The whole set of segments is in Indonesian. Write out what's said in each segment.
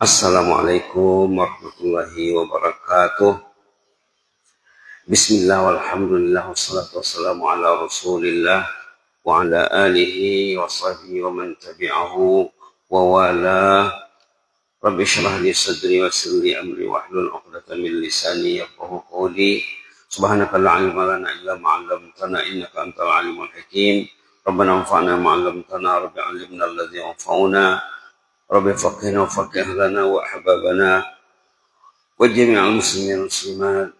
Assalamualaikum warahmatullahi wabarakatuh. Bismillah walhamdulillah wassalatu wassalamu ala rasulillah wa ala alihi wa sahbihi wa man tabi'ahu wa wala. Rabbi syrah li sadri wa yassir li amri wahlul 'uqdatam min lisani yafqahu qawli. Subhanaka la ilma lana illa ma 'allamtana innaka antal alimul hakim. Rabbana anfa'na ma 'allamtana rabbi 'allimna alladhi yanfa'una. Rabbi faqihna wa faqih lana wa ahbabana wa jami'al muslimin muslimat.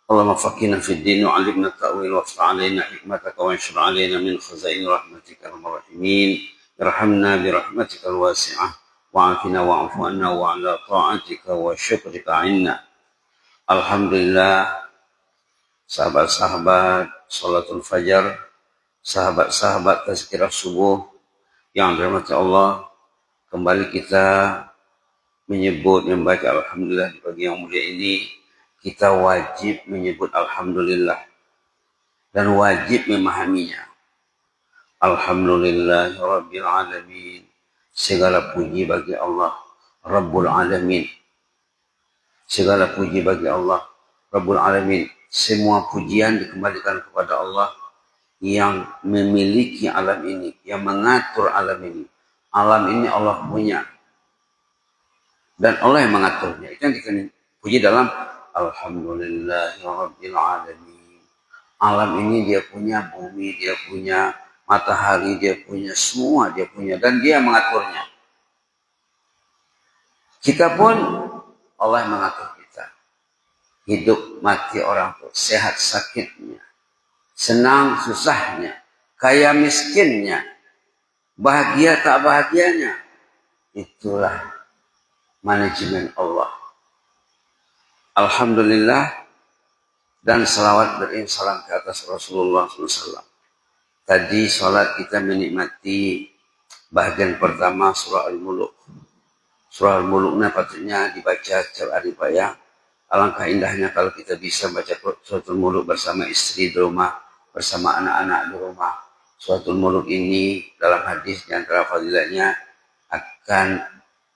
Allahumma faqihna fid din wa 'allimna ta'wil wa aftah 'alaina hikmataka wa anshur 'alaina min khazain rahmatika ya rahimin. Irhamna bi rahmatikal wasi'ah wa 'afina wa 'afu 'anna wa 'ala ta'atika wa syukrika 'inna. Alhamdulillah, sahabat-sahabat salatul fajar, sahabat-sahabat tazkirah subuh yang dirahmati Allah. Kembali kita menyebut, membaca Alhamdulillah di pagi yang mulia ini. Kita wajib menyebut Alhamdulillah dan wajib memahaminya. Alhamdulillah Rabbil Alamin. Segala puji bagi Allah Rabbul Alamin. Segala puji bagi Allah Rabbul Alamin. Semua pujian dikembalikan kepada Allah yang memiliki alam ini, yang mengatur alam ini. Alam ini Allah punya dan Allah yang mengaturnya. Itu yang dipuji dalam Alhamdulillahirabbil alamin. Alam ini dia punya, bumi dia punya, matahari dia punya, semua dia punya dan dia mengaturnya. Kita pun Allah yang mengatur kita. Hidup mati orang tua, sehat sakitnya, senang susahnya, kaya miskinnya, bahagia tak bahagianya, itulah manajemen Allah. Alhamdulillah dan salawat salam ke atas Rasulullah SAW. Tadi sholat kita menikmati bagian pertama surah Al-Muluk. Surah Al-Muluknya patutnya dibaca setiap hari Pak ya. Alangkah indahnya kalau kita bisa baca surah Al-Muluk bersama istri di rumah, bersama anak-anak di rumah. Suratul Muluk ini dalam hadis di antara fadilahnya akan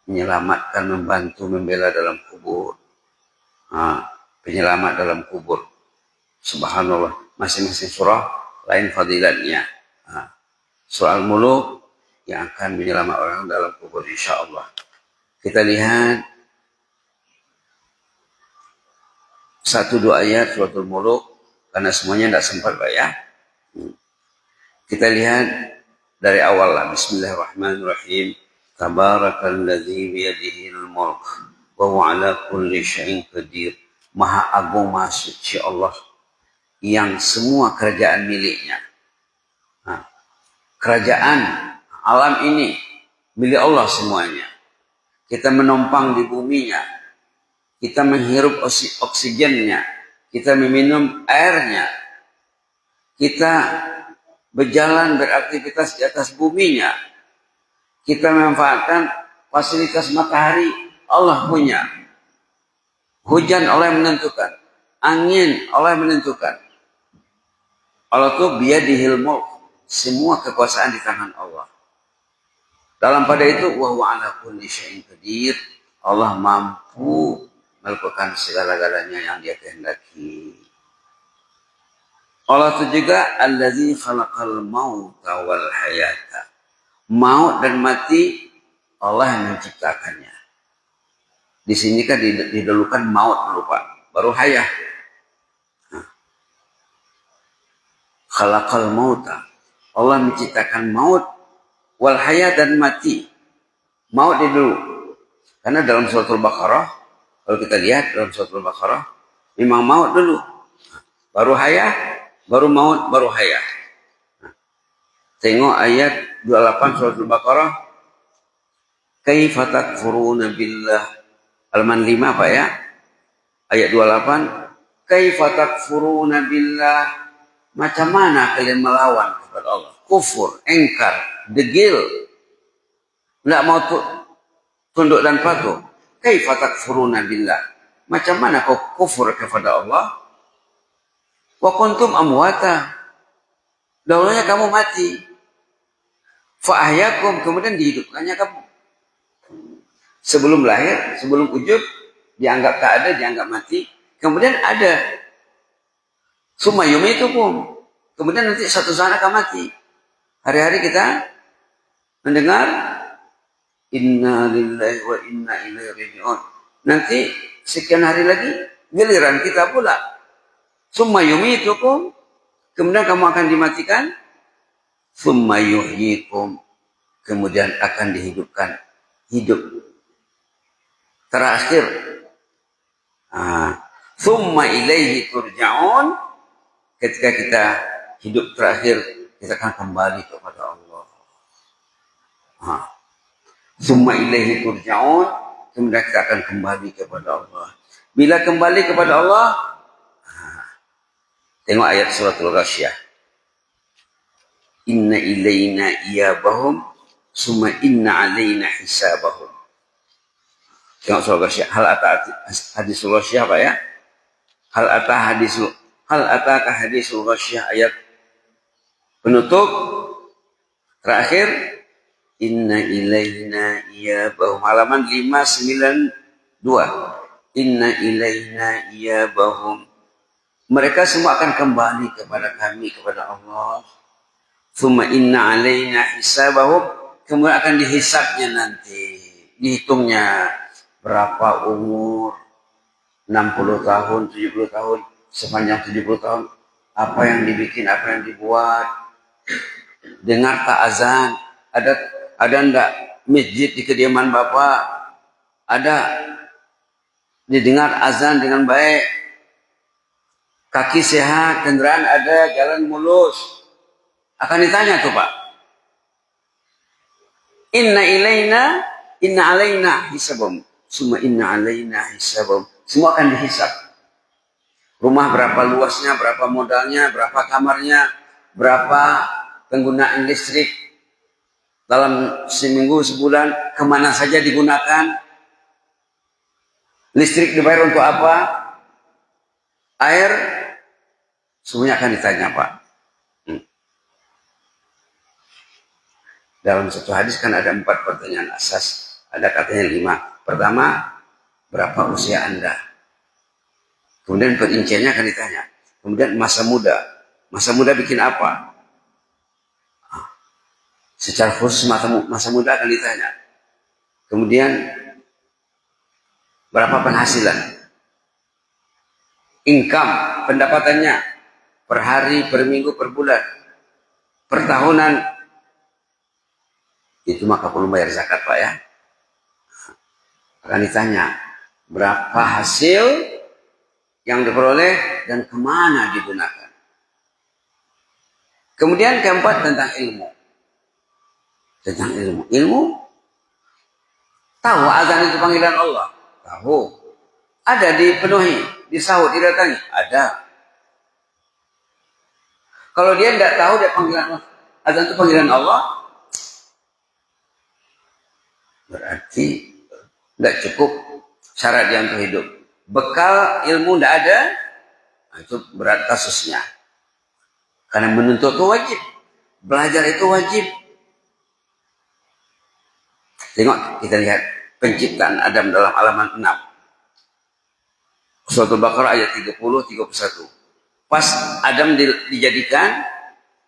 menyelamatkan, membantu, membela dalam kubur. Penyelamat dalam kubur. Subhanallah. Masing-masing surah lain fadilahnya. Surah Al-Muluk yang akan menyelamatkan orang dalam kubur insyaAllah. Kita lihat 1-2 ayat Suratul Muluk karena semuanya tidak sempat Pak ya. Kita lihat dari awal lah. Bismillahirrahmanirrahim. Tabarakalladzi biyadihil mulk wa huwa ala kulli syai'in qadir. Maha agung, maha suci Allah yang semua kerajaan miliknya. Kerajaan alam ini milik Allah semuanya. Kita menumpang di buminya. Kita menghirup oksigennya. Kita meminum airnya. Kita berjalan beraktivitas di atas buminya. Kita memanfaatkan fasilitas matahari Allah punya. Hujan Allah yang menentukan. Angin Allah yang menentukan. Allah itu biyadihil mulk. Semua kekuasaan di tangan Allah. Dalam pada itu wa huwa ala kulli syai'in qadir. Allah mampu melakukan segala-galanya yang dia kehendaki. Allah itu juga allazi khalaqal mauta wal hayata. Maut dan mati Allah yang menciptakannya. Di sini kan didahulukan maut dulu Pak, baru hayah. Khalaqal mauta. Allah menciptakan maut wal hayat dan mati. Maut dulu. Karena dalam suratul Baqarah, kalau kita lihat dalam suratul Baqarah, memang maut dulu. Baru hayah, baru maut, baru hayah. Tengok ayat 28 surah Al-Baqarah. Kaifa takfuruna billah. Halaman 5 Pak ya. Ayat 28. Kaifa takfuruna billah. Macam mana kalian melawan kepada Allah? Kufur, engkar, degil. Tidak mau tunduk dan patuh. Kaifa takfuruna billah. Macam mana kau kufur kepada Allah? Wa kuntum amwata. Dahulunya kamu mati. Fa'ahyakum, kemudian dihidupkannya kamu. Sebelum lahir, sebelum wujud, dianggap tak ada, dianggap mati. Kemudian ada. Summa yumitukum. Kemudian nanti satu saat akan mati. Hari-hari kita mendengar inna lillahi wa inna ilaihi raji'un. Nanti sekian hari lagi giliran kita pula. Summa yumitukum. Kemudian kamu akan dimatikan. Summa yuhyikum. Kemudian akan dihidupkan. Hidup. Terakhir. Summa ilaihi turja'un. Ketika kita hidup terakhir, kita akan kembali kepada Allah. Summa ilaihi turja'un. Kemudian kita akan kembali kepada Allah. Bila kembali kepada Allah, tengok ayat suratul Ghasyiyah. Inna ilaina iyabahum summa inna alaina hisabahum. Tengok surah Ghasyiyah. Hal hadisul Ghasyiyah Pak ya? Hal ataka hadisul Ghasyiyah ayat penutup terakhir. Inna ilaina iyabahum. Halaman 592. Inna ilaina iyabahum. Mereka semua akan kembali kepada kami, kepada Allah. Thumma inna alaina hisabahum. Kemudian akan dihisabnya nanti. Dihitungnya berapa umur. 60 tahun, 70 tahun. Sepanjang 70 tahun. Apa yang dibikin, apa yang dibuat. Dengar tak azan. Ada enggak masjid di kediaman Bapak? Ada. Didengar azan dengan baik. Kaki sehat, kendaraan ada, jalan mulus. Akan ditanya tuh Pak. Inna alaina hisabum. Summa inna alaina hisabum. Semua akan dihisab. Rumah berapa luasnya, berapa modalnya, berapa kamarnya, berapa penggunaan listrik dalam seminggu, sebulan, kemana saja digunakan. Listrik dibayar untuk apa? Air, semuanya akan ditanya Pak. Dalam satu hadis kan ada 4 pertanyaan asas. Ada katanya 5. Pertama, berapa usia Anda? Kemudian perinciannya akan ditanya. Kemudian masa muda. Masa muda bikin apa? Secara khusus masa muda akan ditanya. Kemudian berapa penghasilan? Income, pendapatannya. Per hari, per minggu, per bulan. Per tahunan. Itu maka perlu bayar zakat Pak ya. Akan ditanya berapa hasil yang diperoleh dan kemana digunakan. Kemudian keempat tentang ilmu. Tentang ilmu. Ilmu tahu azan itu panggilan Allah. Tahu. Ada dipenuhi, disahut, didatangi. Ada. Kalau dia tidak tahu dia panggilan Allah. Azan itu panggilan Allah. Berarti tidak cukup syarat dia untuk hidup. Bekal ilmu tidak ada, nah itu berat kasusnya. Karena menuntut itu wajib. Belajar itu wajib. Tengok, kita lihat penciptaan Adam dalam halaman 6. Surat Al-Baqarah ayat 30-31. Pas Adam dijadikan,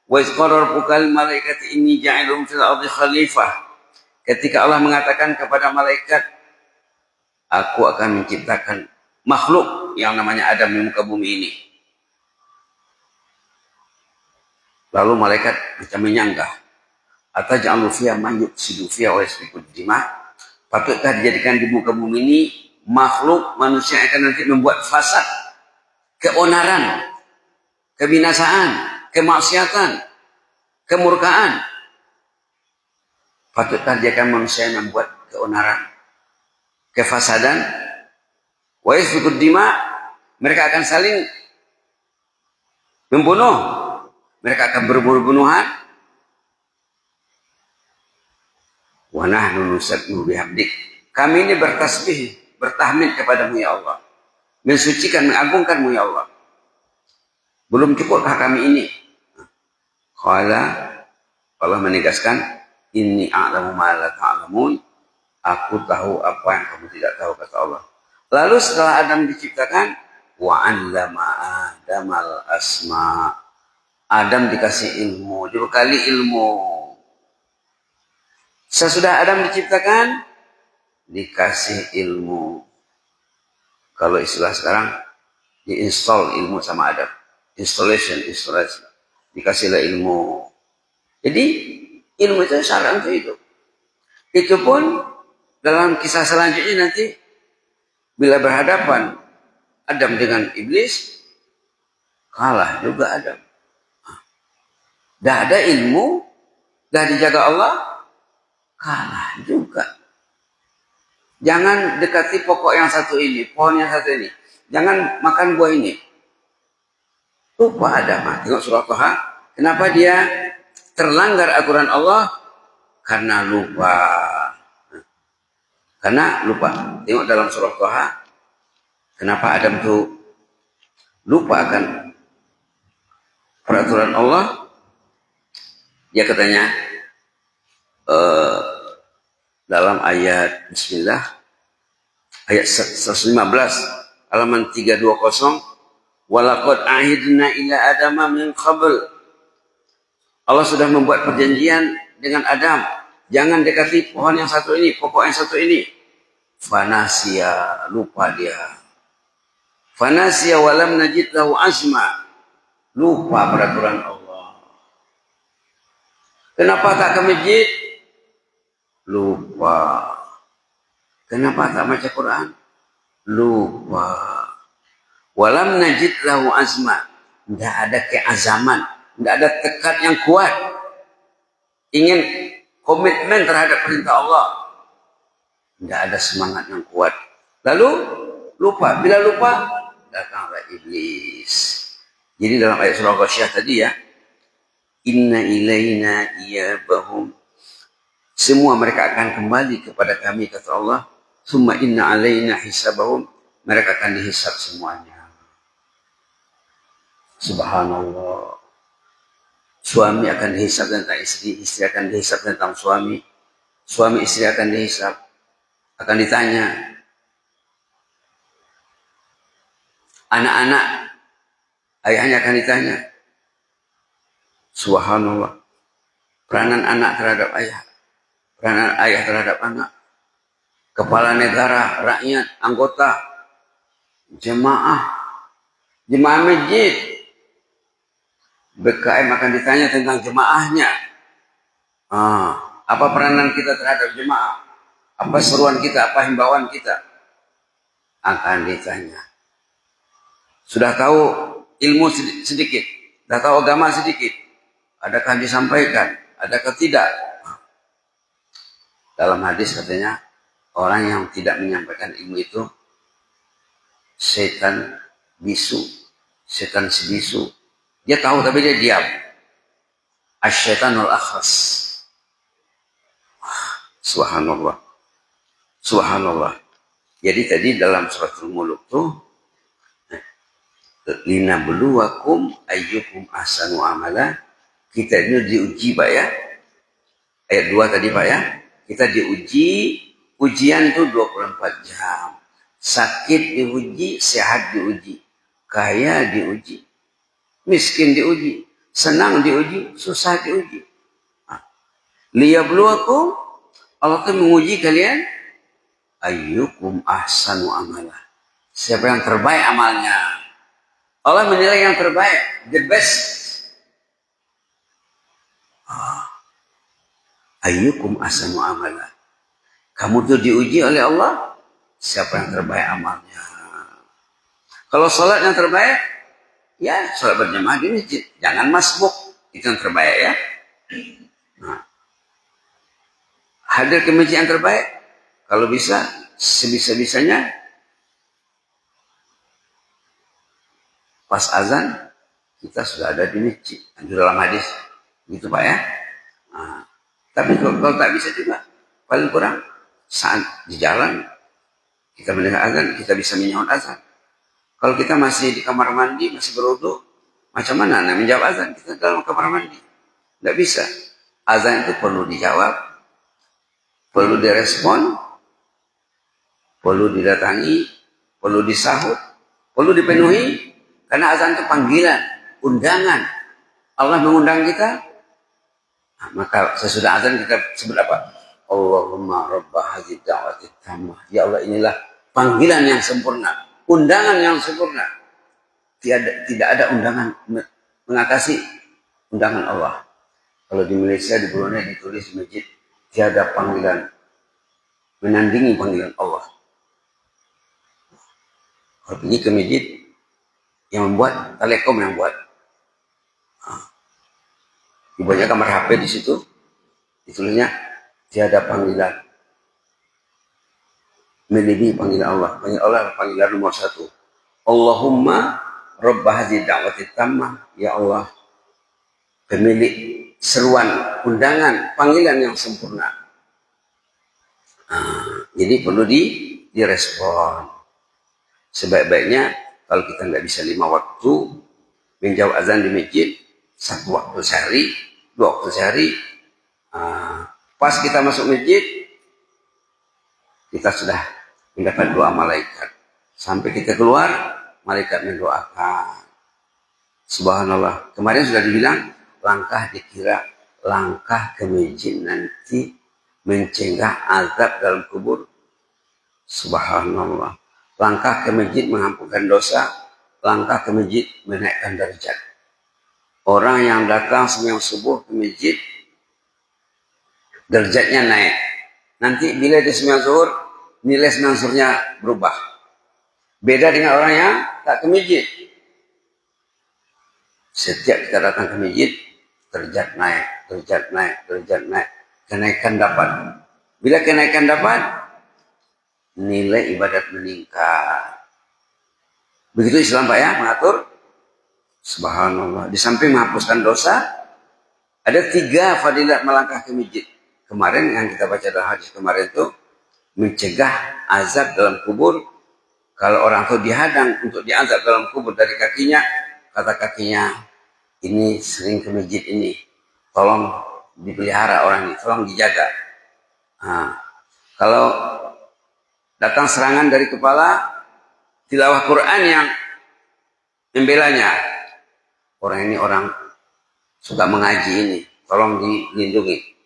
wa isqarar bukal malaikati inni ja'ilum fil ardi khalifah. Ketika Allah mengatakan kepada malaikat, aku akan menciptakan makhluk yang namanya Adam di muka bumi ini. Lalu malaikat macam menyanggah. Ataj'alu fiha man yufsidu fiha wa yasfiku dima'. Patutkah dijadikan di muka bumi ini makhluk manusia yang akan nanti membuat fasad, keonaran, kebinasaan, kemaksiatan, kemurkaan. Patutkah dia akan manusia yang membuat keonaran, kefasadan, wa yasfiku dima'. Mereka akan saling membunuh. Mereka akan berbunuh-bunuhan. Wa nahnu nusabbihu bihamdik. Kami ini bertasbih, bertahmid kepadamu ya Allah. Mensucikan, mengagungkanmu ya Allah. Belum cukuppah kami ini? Qala, Allah menegaskan, inni a'lamu ma la ta'lamun. Aku tahu apa yang kamu tidak tahu, kata Allah. Lalu setelah Adam diciptakan, wa 'allama Adamal asma. Adam dikasih ilmu, dibekali ilmu. Sesudah Adam diciptakan, dikasih ilmu. Kalau istilah sekarang, diinstal ilmu sama Adam. Installation. Dikasihlah ilmu. Jadi, ilmu itu syarat untuk itu. Itu pun dalam kisah selanjutnya nanti, bila berhadapan Adam dengan iblis, kalah juga Adam. Dah ada ilmu, dah dijaga Allah, kalah juga. Jangan dekati pokok yang satu ini, pohon yang satu ini. Jangan makan buah ini. Lupa Adam. Tengok surah Taha. Kenapa dia terlanggar aturan Allah? Karena lupa. Karena lupa. Tengok dalam surah Taha. Kenapa Adam itu lupa akan peraturan Allah? Dia katanya dalam ayat Bismillah, ayat 115, halaman 320, walaqad ahidna ila adama min qabl. Allah sudah membuat perjanjian dengan Adam, jangan dekati pohon yang satu ini, pokok yang satu ini. Fanasiya, lupa dia. Fanasiya walam najid lahu azma, lupa peraturan Allah. Kenapa tak ke masjid? Lupa. Kenapa tak baca Quran? Lupa. Walam najid lahu azma, tidak ada keazaman, tidak ada tekad yang kuat, ingin komitmen terhadap perintah Allah, tidak ada semangat yang kuat. Lalu lupa. Bila lupa, datanglah iblis. Jadi dalam ayat surah Ghasyiyah tadi ya, inna ilaina iyabahum, semua mereka akan kembali kepada kami, kata Allah. Summa inna alaina hisabahum, mereka akan dihisab semuanya. Subhanallah. Suami akan dihisab tentang istri, istri akan dihisab tentang suami, suami istri akan dihisab, akan ditanya. Anak-anak, ayahnya akan ditanya. Subhanallah. Peranan anak terhadap ayah, peranan ayah terhadap anak, kepala negara, rakyat, anggota, jemaah masjid, BKM akan ditanya tentang jemaahnya. Apa peranan kita terhadap jemaah? Apa seruan kita? Apa himbauan kita? Akan ditanya. Sudah tahu ilmu sedikit, sudah tahu agama sedikit, adakah disampaikan? Adakah tidak? Dalam hadis katanya, orang yang tidak menyampaikan ilmu itu setan bisu, setan sebisu. Dia tahu tapi dia diam. Asyaitanul akhras. Subhanallah. Subhanallah. Jadi tadi dalam suratul Mulk tuh, linabluwakum ayyukum ahsanu amala. Kita ini diuji Pak ya. Ayat 2 tadi Pak ya. Kita diuji, ujian itu 24 jam. Sakit diuji, sehat diuji. Kaya diuji, miskin diuji, senang diuji, susah diuji. Liyabluwakum, Allah itu menguji kalian, ayyukum ahsanu amala. Siapa yang terbaik amalnya? Allah menilai yang terbaik, the best. Ayyukum ahsanu amala. Kamu tuh diuji oleh Allah, siapa yang terbaik amalnya. Kalau sholat yang terbaik, ya sholat berjamaah di masjid. Jangan masbuk, itu yang terbaik ya. Nah, hadir ke masjid yang terbaik, kalau bisa, sebisa-bisanya, pas azan, kita sudah ada di masjid. Di dalam hadis, gitu Pak ya. Nah, tapi kalau tak bisa juga, paling kurang, saat di jalan, kita mendengar azan, kita bisa menyahut azan. Kalau kita masih di kamar mandi, masih berwudu, macam mana menjawab azan? Kita dalam kamar mandi. Tidak bisa. Azan itu perlu dijawab, perlu direspon, perlu didatangi, perlu disahut, perlu dipenuhi. Karena azan itu panggilan, undangan. Allah mengundang kita. Nah, maka sesudah azan kita sebut apa? Allahumma rabba hadhihi da'wati tammah. Ya Allah, inilah panggilan yang sempurna, undangan yang sempurna. Tidak ada undangan mengatasi undangan Allah. Kalau di Malaysia, di Brunei ditulis di masjid, tiada panggilan menandingi panggilan Allah. Kalau pergi ke masjid, yang membuat Telekom yang buat. Ibunya kamar HP di situ, ditulisnya tiada panggilan melebihi panggilan Allah. Panggilan Allah adalah panggilan nomor 1. Allahumma rabba hadhihi da'wati tammah. Ya Allah, pemilik seruan, undangan, panggilan yang sempurna. Jadi perlu direspon. Sebaik-baiknya kalau kita nggak bisa 5 waktu menjawab azan di masjid, 1 waktu sehari, 2 waktu sehari. Pas kita masuk masjid, kita sudah mendapat doa malaikat. Sampai kita keluar, malaikat mendoakan. Subhanallah. Kemarin sudah dibilang, langkah dikira langkah ke masjid nanti mencegah azab dalam kubur. Subhanallah. Langkah ke masjid mengampunkan dosa, langkah ke masjid menaikkan derajat. Orang yang datang sembahyang subuh ke masjid, derajatnya naik. Nanti bila dia sembahyang zuhur, nilai sembahyang zuhurnya berubah. Beda dengan orang yang tak ke masjid. Setiap kita datang ke masjid, derajat naik, derajat naik, derajat naik. Kenaikan dapat. Bila kenaikan dapat, nilai ibadat meningkat. Begitu Islam Pak ya, mengatur. Subhanallah. Di samping menghapuskan dosa, ada 3 fadilat melangkah ke masjid. Kemarin yang kita baca dalam hadis kemarin itu, mencegah azab dalam kubur. Kalau orang itu dihadang untuk diazab dalam kubur dari kakinya, kata kakinya, ini sering ke masjid ini, tolong dipelihara orang ini, tolong dijaga. Kalau datang serangan dari kepala, tilawah Quran yang membelanya. Orang ini orang suka mengaji ini, tolong dilindungi.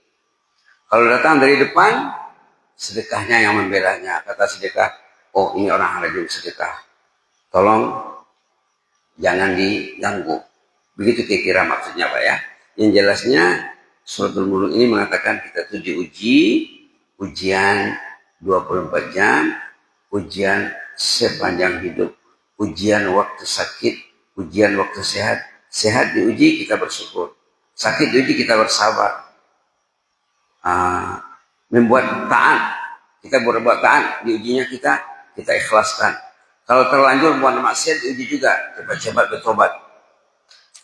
Kalau datang dari depan, sedekahnya yang membelanya. Kata sedekah, oh ini orang rajin sedekah, tolong jangan diganggu. Begitu kira-kira maksudnya Pak ya. Yang jelasnya Suratul Mulk ini mengatakan kita tuh diuji, ujian 24 jam, ujian sepanjang hidup, ujian waktu sakit, ujian waktu sehat. Sehat diuji kita bersyukur, sakit diuji kita bersabar. Membuat taat, kita berbuat taat, diujinya kita ikhlaskan. Kalau terlanjur buat maksiat diuji juga, cepat-cepat bertobat.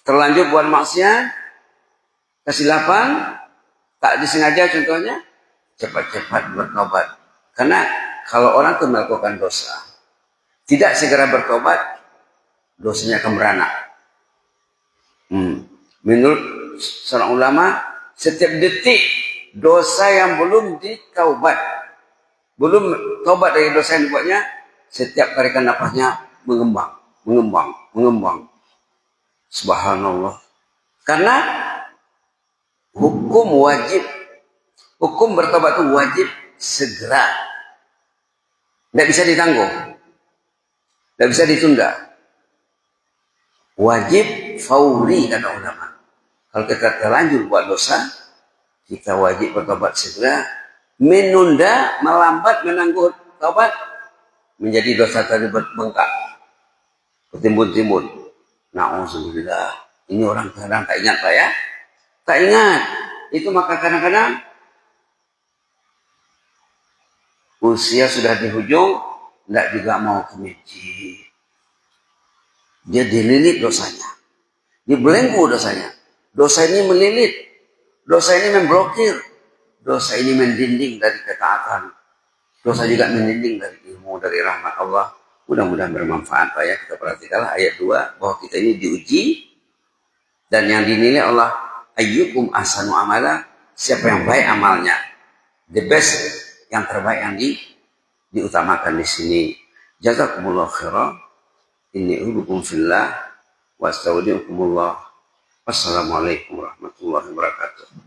Terlanjur buat maksiat, kesilapan, tak disengaja contohnya, cepat-cepat bertobat. Karena kalau orang itu melakukan dosa, tidak segera bertobat, dosanya akan beranak. Menurut seorang ulama, setiap detik dosa yang belum ditaubat, belum taubat dari dosa yang dibuatnya, setiap tarikan nafasnya mengembang. Subhanallah. Karena hukum wajib, hukum bertobat itu wajib segera. Tidak bisa ditangguh, tidak bisa ditunda. Wajib fauri kata ulama. Kalau kita terlanjur buat dosa, kita wajib bertobat segera. Menunda, melambat, menangguh taubat, menjadi dosa tadi berbengkak, bertimbun-timbun. Na'udzubillah. Ini orang kadang tak ingat Pak ya. Tak ingat. Itu maka kadang-kadang usia sudah di hujung, tidak juga mau ke masjid. Dia dililit dosanya. Dibelenggu dosanya. Dosa ini melilit. Dosa ini memblokir. Dosa ini mendinding dari ketaatan. Dosa juga mendinding dari ilmu, dari rahmat Allah. Mudah-mudahan bermanfaat Pak ya. Kita perhatikanlah ayat 2 bahwa kita ini diuji dan yang dinilai Allah ayyukum ahsanu amala, siapa yang baik amalnya, the best, yang terbaik yang diutamakan di sini. Jazakumullah khairan. Inni uhibbukum fillah wa astaudiukumullah. Wassalamualaikum warahmatullahi wabarakatuh.